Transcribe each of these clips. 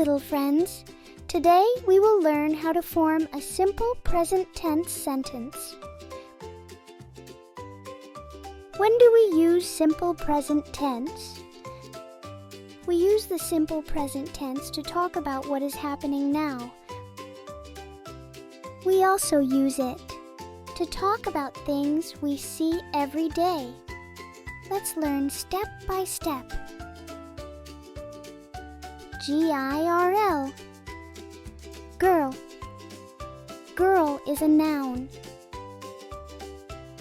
little friends. Today we will learn how to form a simple present tense sentence. When do we use simple present tense? We use the simple present tense to talk about what is happening now. We also use it to talk about things we see every day. Let's learn step by step. Girl. Girl. Girl is a noun.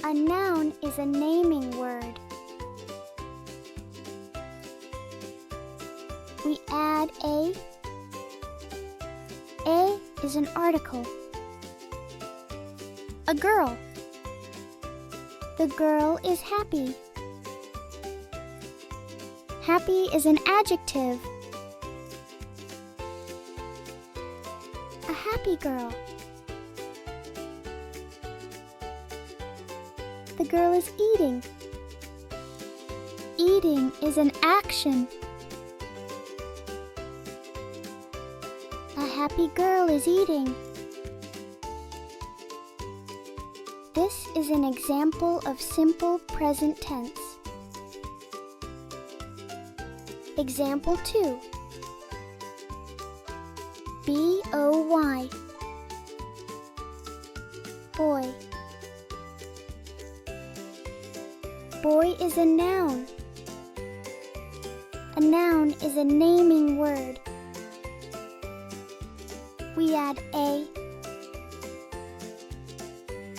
A noun is a naming word. We add a. A is an article. A girl. The girl is happy. Happy is an adjective. A happy girl. The girl is eating. Eating is an action. A happy girl is eating. This is an example of simple present tense. Example 2. B-O-Y. Boy. Boy is a noun. A noun is a naming word. We add a.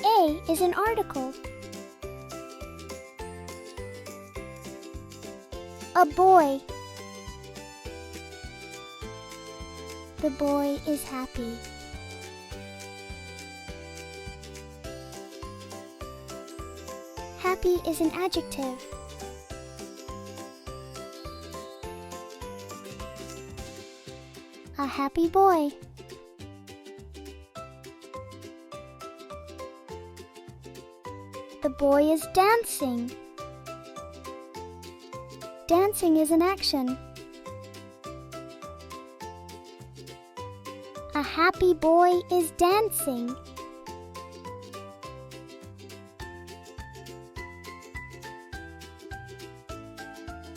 A is an article. A boy. The boy is happy. Happy is an adjective. A happy boy. The boy is dancing. Dancing is an action. A happy boy is dancing.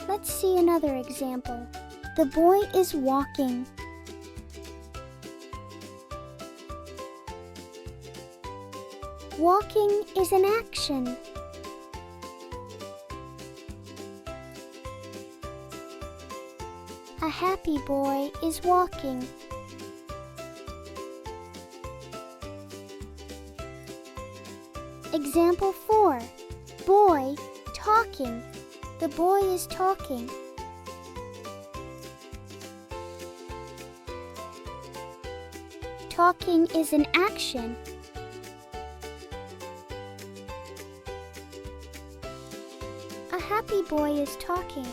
Let's see another example. The boy is walking. Walking is an action. A happy boy is walking. Example 4. Boy talking. The boy is talking. Talking is an action. A happy boy is talking.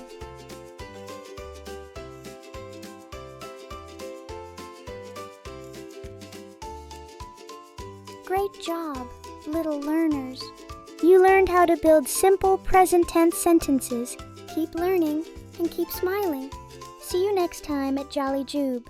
Great job, little learners. You learned how to build simple present tense sentences. Keep learning and keep smiling. See you next time at JollyJube.